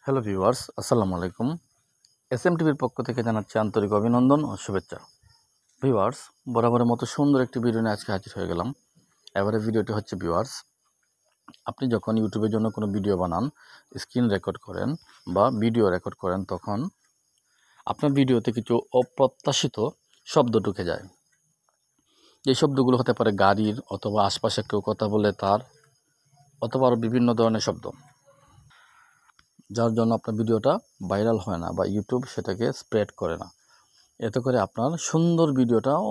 Hello viewers, আসসালামু আলাইকুম। এসএমটিভির পক্ষ থেকে জানাচ্ছি আন্তরিক অভিনন্দন ও শুভেচ্ছা। ভিউয়ার্স, বরাবরের মতো সুন্দর একটি ভিডিও নিয়ে আজকে হাজির হয়ে গেলাম। এবারে ভিডিওটি হচ্ছে ভিউয়ার্স, আপনি যখন ইউটিউবের জন্য কোনো ভিডিও বানান, স্ক্রিন রেকর্ড করেন বা ভিডিও রেকর্ড করেন, তখন আপনার ভিডিওতে কিছু অপ্রত্যাশিত শব্দ ঢুকে যায়। এই শব্দগুলো হতে পারে গাড়ির, অথবা আশপাশে কেউ কথা বলে তার, অথবা আরও বিভিন্ন ধরনের শব্দ, যার জন্য আপনার ভিডিওটা ভাইরাল হয় না বা ইউটিউব সেটাকে স্প্রেড করে না। এতে করে আপনার সুন্দর ভিডিওটাও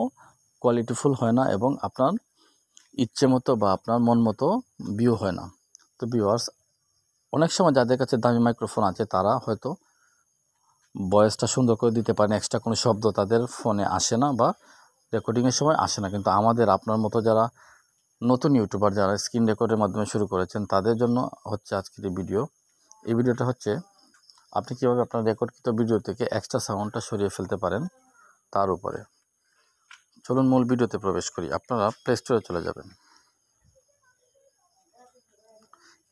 কোয়ালিটিফুল হয় না এবং আপনার ইচ্ছে মতো বা আপনার মন মতো ভিউ হয় না। তো ভিউয়ার্স, অনেক সময় যাদের কাছে দামি মাইক্রোফোন আছে তারা হয়তো ভয়েসটা সুন্দর করে দিতে পারেন, এক্সট্রা কোনো শব্দ তাদের ফোনে আসে না বা রেকর্ডিংয়ের সময় আসে না। কিন্তু আমাদের আপনার মতো যারা নতুন ইউটিউবার, যারা স্ক্রিন রেকর্ডের মাধ্যমে শুরু করেছেন, তাদের জন্য হচ্ছে আজকের এই ভিডিও। এই ভিডিওটা হচ্ছে আপনি কীভাবে আপনার রেকর্ডকৃত ভিডিও থেকে এক্সট্রা সাউন্ডটা সরিয়ে ফেলতে পারেন তার উপরে। চলুন মূল ভিডিওতে প্রবেশ করি। আপনারা প্লে স্টোরে চলে যাবেন।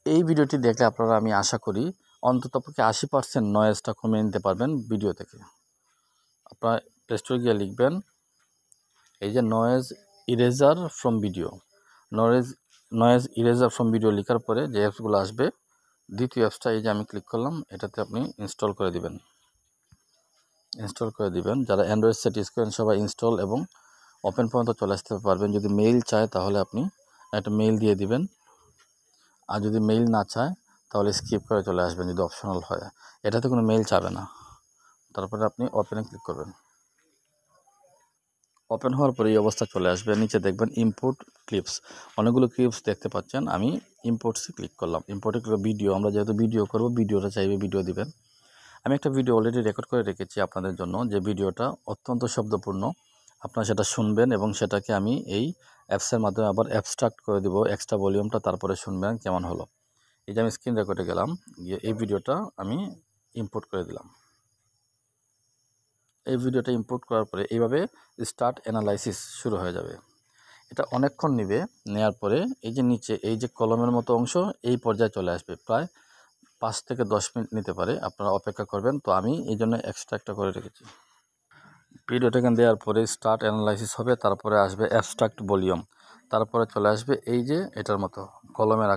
এই ভিডিওটি দেখলে আপনারা, আমি আশা করি, অন্ততপক্ষে 80% নয়েজটা কমিয়ে নিতে পারবেন ভিডিও থেকে। আপনারা প্লে স্টোরে গিয়ে লিখবেন এই যে noise eraser from video. Noise eraser from video লেখার পরে যে অ্যাপসগুলো আসবে, দ্বিতীয় অ্যাপসটা এই যে আমি ক্লিক করলাম, এটাতে আপনি ইনস্টল করে দিবেন। যারা অ্যান্ড্রয়েড সেট ইউজ করেন সবাই ইনস্টল এবং ওপেন পর্যন্ত চলে আসতে পারবেন। যদি মেইল চায় তাহলে আপনি একটা মেইল দিয়ে দিবেন, আর যদি মেইল না চায় তাহলে স্কিপ করে চলে আসবেন যদি অপশনাল হয়। এটাতে কোনো মেইল চাবে না। তারপরে আপনি ওপেনে ক্লিক করবেন। ওপেন হওয়ার পরে এই অবস্থা চলে আসবে। নিচে দেখবেন ইম্পোর্ট ক্লিপস, অনেকগুলো ক্লিপস দেখতে পাচ্ছেন। আমি ইম্পোর্টসে ক্লিক করলাম। ইম্পোর্টে ক্লিক ভিডিও, আমরা যেহেতু ভিডিও করব, ভিডিওটা চাইবে ভিডিও দিবেন। আমি একটা ভিডিও অলরেডি রেকর্ড করে রেখেছি আপনাদের জন্য, যে ভিডিওটা অত্যন্ত শব্দপূর্ণ। আপনারা সেটা শুনবেন এবং সেটাকে আমি এই অ্যাপসের মাধ্যমে আবার অ্যাবস্ট্রাক্ট করে দিব, এক্সট্রা ভলিউমটা, তারপরে শুনবেন কেমন হলো। এই যে আমি স্ক্রিন রেকর্ডে গেলাম, গিয়ে এই ভিডিওটা আমি ইম্পোর্ট করে দিলাম। এই ভিডিওটা ইম্পোর্ট করার পরে এইভাবে স্টার্ট অ্যানালাইসিস শুরু হয়ে যাবে। এটা অনেকক্ষণ নেবে। নেওয়ার পরে এই যে নিচে এই যে কলমের মতো অংশ, এই পর্যায়ে চলে আসবে। প্রায় 5 থেকে 10 মিনিট নিতে পারে, আপনারা অপেক্ষা করবেন। তো আমি এই জন্য এক্সট্রা একটা করে রেখেছি। ভিডিওটাকে দেওয়ার পরে স্টার্ট অ্যানালাইসিস হবে, তারপরে আসবে অ্যাবস্ট্রাক্ট ভলিউম, তারপরে চলে আসবে এই যে এটার মতো কলমের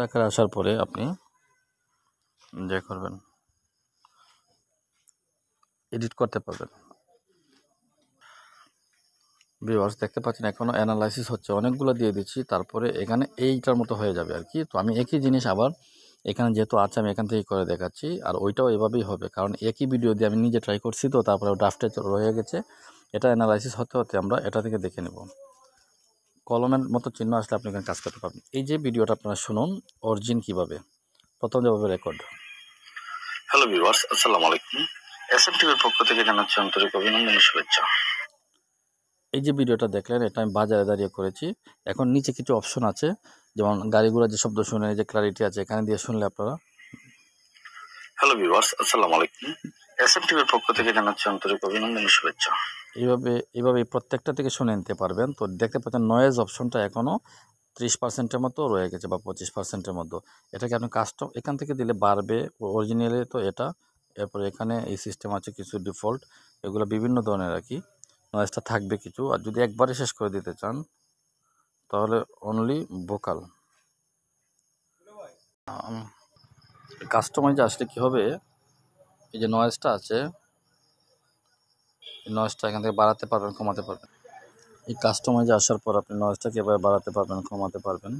আকারে আসার পরে আপনি যে করবেন, এডিট করতে পারবেন। ভিউয়ার্স, দেখতে পাচ্ছেন এখনও অ্যানালাইসিস হচ্ছে, অনেকগুলো দিয়ে দিচ্ছি, তারপরে এখানে এইটার মতো হয়ে যাবে আর কি। তো আমি একই জিনিস আবার এখানে যেহেতু আছে, আমি এখান থেকে করে দেখাচ্ছি। আর ওইটাও এভাবেই হবে, কারণ একই ভিডিও দিয়ে আমি নিজে ট্রাই করছি, তো তারপরে ড্রাফটে রয়ে গেছে। এটা অ্যানালাইসিস হতে হতে আমরা এটা থেকে দেখে নেব। কলমের মতো চিহ্ন আসলে আপনি এখানে কাজ করতে পারবেন। এই যে ভিডিওটা আপনারা শুনুন, অরিজিন কিভাবে, প্রথম যেভাবে রেকর্ড। হ্যালো ভিউয়ার্স, আসসালামু আলাইকুম। এসএমটিভির পক্ষ থেকে জানাচ্ছি আন্তরিক অভিনন্দন ও শুভেচ্ছা। এই যে ভিডিওটা দেখলেন, এটা আমি বাজারে দাঁড়িয়ে করেছি। এখন নিচে কিছু অপশন আছে, যেমন গাড়িগুলো যে শব্দ শুনে, যে ক্লারিটি আছে, এখানে দিয়ে শুনলে আপনারা। হ্যালো ভিউয়ার্স, আসসালামু আলাইকুম। এসএমটিভির পক্ষ থেকে জানাচ্ছি আন্তরিক অভিনন্দন ও শুভেচ্ছা। এইভাবে প্রত্যেকটা থেকে শুনে নিতে পারবেন। তো দেখতে পাচ্ছেন নয়েজ অপশনটা এখনও 30%-এর মতো রয়ে গেছে বা 25%-এর মতো। এটাকে আপনি কাস্টম এখান থেকে দিলে বাড়বে। অরিজিনালে তো এটা, এরপরে এখানে এই সিস্টেম আছে কিছু ডিফল্ট, এগুলো বিভিন্ন ধরনের আর কি। নয়েজটা থাকবে কিছু। আর যদি একবারে শেষ করে দিতে চান তাহলে অনলি ভোকাল। কাস্টমাইজে আসলে কী হবে, এই যে নয়েজটা আছে, এই নয়েজটা এখান থেকে বাড়াতে পারবেন, কমাতে পারবেন। এই কাস্টমাইজে আসার পর আপনি নয়েজটাকে এভাবে বাড়াতে পারবেন, কমাতে পারবেন।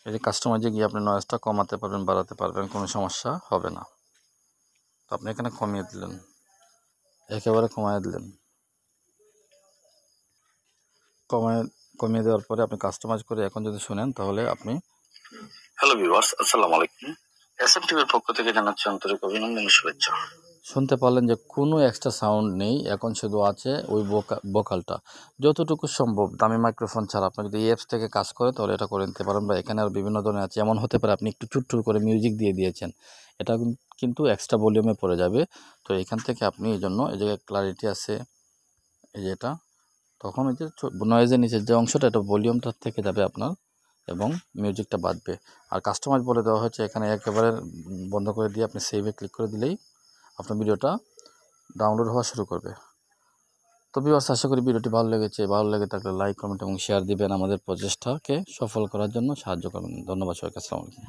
এই যে কাস্টমাইজে গিয়ে আপনি নয়েজটা কমাতে পারবেন, বাড়াতে পারবেন, কোনো সমস্যা হবে না। তো আপনি এখানে কমিয়ে দিলেন, একেবারে কমিয়ে দিলেন। কমিয়ে দেওয়ার পরে আপনি কাস্টমাইজ করে এখন যদি শুনেন তাহলে আপনি। হ্যালো ভিউয়ার্স, আসসালামু আলাইকুম। এসএমটিভির পক্ষ থেকে জানাচ্ছি আন্তরিক অভিনন্দন ও শুভেচ্ছা। শুনতে পারলেন যে কোনো এক্সট্রা সাউন্ড নেই, এখন শুধু আছে ওই ভোকালটা। যতটুকু সম্ভব দামি মাইক্রোফোন ছাড়া আপনি যদি এই অ্যাপস থেকে কাজ করে তাহলে এটা করে নিতে পারেন। বা এখানে আর বিভিন্ন ধরনের আছে, এমন হতে পারে আপনি একটু চুট্টু করে মিউজিক দিয়ে দিয়েছেন, এটা কিন্তু এক্সট্রা ভলিউমে পড়ে যাবে। তো এখান থেকে আপনি এই জন্য এই জায়গায় ক্লারিটি আছে, এই যে এটা, তখন ওই যে নয়েজের নিচের যে অংশটা, এটা ভলিউমটা থেকে যাবে আপনার এবং মিউজিকটা বাজবে। আর কাস্টমাইজ বলে দেওয়া হচ্ছে, এখানে একেবারে বন্ধ করে দিয়ে আপনি সেভে ক্লিক করে দিলেই আপনার ভিডিওটা ডাউনলোড হওয়া শুরু করবে। তো ভিউয়ার্স, আশা করি ভিডিওটি ভালো লেগেছে। ভালো লেগে থাকলে লাইক, কমেন্ট এবং শেয়ার দিবেন, আমাদের প্রচেষ্টাকে সফল করার জন্য সাহায্য করবেন। ধন্যবাদ সবাইকে। আসসালামু আলাইকুম।